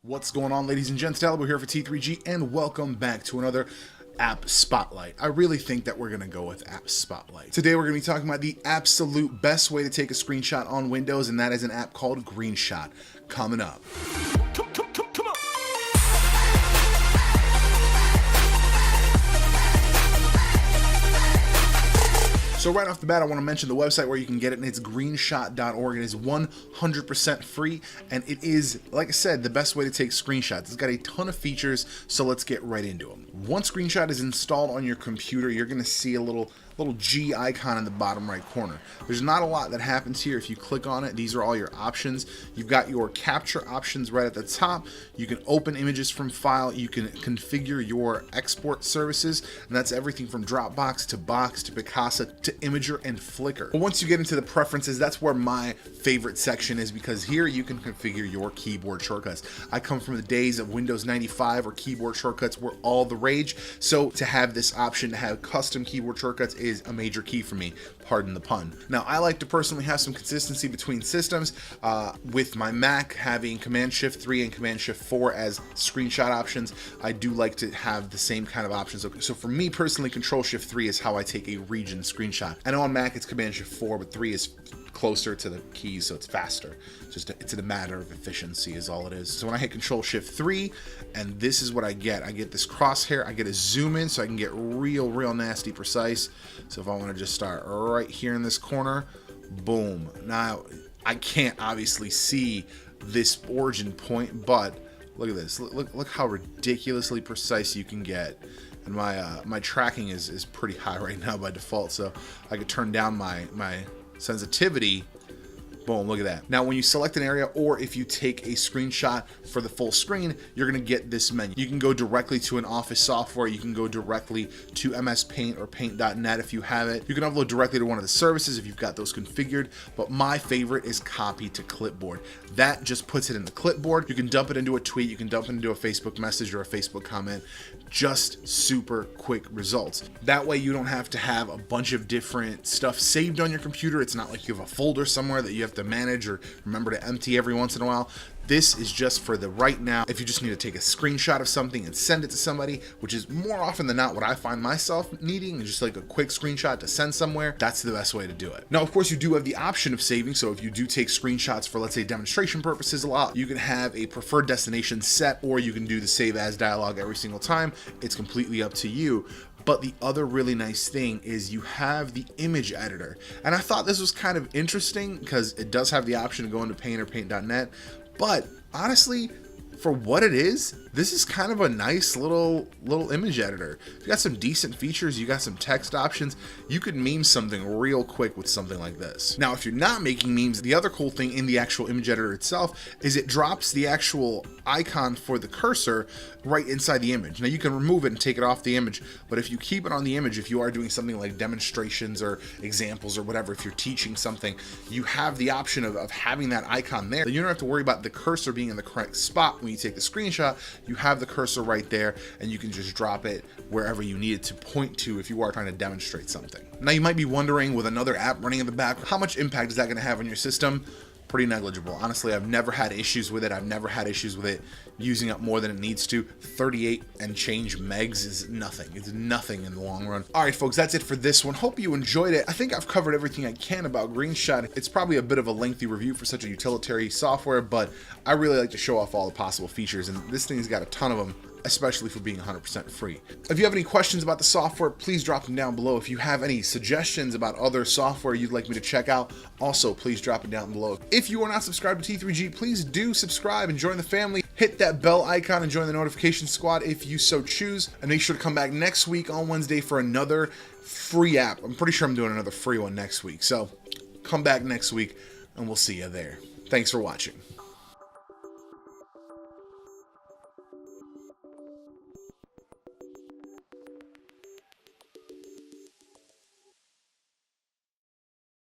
What's going on, ladies and gents? We're here for T3G, and welcome back to another App Spotlight. I really think that we're going to go with App Spotlight. Today we're going to be talking about the absolute best way to take a screenshot on Windows, and that is an app called Greenshot. Coming up. So right off the bat, I want to mention the website where you can get it, and it's greenshot.org. It is 100% free, and it is, like I said, the best way to take screenshots. It's got a ton of features, so let's get right into them. Once Greenshot is installed on your computer, you're going to see a little G icon in the bottom right corner. There's not a lot that happens here. If you click on it, these are all your options. You've got your capture options right at the top. You can open images from file. You can configure your export services, and that's everything from Dropbox to Box to Picasa to Imager and Flickr. But once you get into the preferences, that's where my favorite section is, because here you can configure your keyboard shortcuts. I come from the days of Windows 95 where keyboard shortcuts were all the rage, so to have this option to have custom keyboard shortcuts is a major key for me, pardon the pun. Now, I like to personally have some consistency between systems, with my Mac having Command-Shift-3 and Command-Shift-4 as screenshot options. I do like to have the same kind of options. So for me personally, Control-Shift-3 is how I take a region screenshot. I know on Mac it's Command-Shift-4, but 3 is closer to the keys, so it's faster. It's a matter of efficiency is all it is. So when I hit Control-Shift-3, and this is what I get this crosshair. I get a zoom in so I can get real nasty precise. So if I want to just start right here in this corner, boom. Now I can't obviously see this origin point, but look at this. Look how ridiculously precise you can get. And my tracking is pretty high right now by default, so I could turn down my sensitivity. Boom, look at that. Now when you select an area, or if you take a screenshot for the full screen, you're gonna get this menu. You can go directly to an Office software, you can go directly to MS Paint or Paint.net if you have it. You can upload directly to one of the services if you've got those configured, but my favorite is copy to Clipboard. That just puts it in the Clipboard. You can dump it into a tweet, you can dump it into a Facebook message or a Facebook comment. Just super quick results. That way you don't have to have a bunch of different stuff saved on your computer. It's not like you have a folder somewhere that you have to manage or remember to empty every once in a while. This is just for the right now. If you just need to take a screenshot of something and send it to somebody, which is more often than not what I find myself needing, just like a quick screenshot to send somewhere, that's the best way to do it. Now, of course, you do have the option of saving. So if you do take screenshots for, let's say, demonstration purposes a lot, you can have a preferred destination set, or you can do the save as dialog every single time. It's completely up to you. But the other really nice thing is you have the image editor. And I thought this was kind of interesting because it does have the option to go into Paint or Paint.net. But honestly, for what it is, this is kind of a nice little image editor. If you got some decent features, you got some text options, you could meme something real quick with something like this. Now, if you're not making memes, the other cool thing in the actual image editor itself is it drops the actual icon for the cursor right inside the image. Now, you can remove it and take it off the image, but if you keep it on the image, if you are doing something like demonstrations or examples or whatever, if you're teaching something, you have the option of having that icon there. You don't have to worry about the cursor being in the correct spot when you take the screenshot. You have the cursor right there, and you can just drop it wherever you need it to point to if you are trying to demonstrate something. Now, you might be wondering, with another app running in the back, how much impact is that going to have on your system? Pretty negligible. Honestly, I've never had issues with it. I've never had issues with it using up more than it needs to. 38 and change megs is nothing. It's nothing in the long run. All right, folks, that's it for this one. Hope you enjoyed it. I think I've covered everything I can about Greenshot. It's probably a bit of a lengthy review for such a utilitarian software, but I really like to show off all the possible features, and this thing's got a ton of them, especially for being 100% free. If you have any questions about the software, please drop them down below. If you have any suggestions about other software you'd like me to check out, also please drop it down below. If you are not subscribed to T3G, please do subscribe and join the family. Hit that bell icon and join the notification squad if you so choose. And make sure to come back next week on Wednesday for another free app. I'm pretty sure I'm doing another free one next week. So come back next week and we'll see you there. Thanks for watching.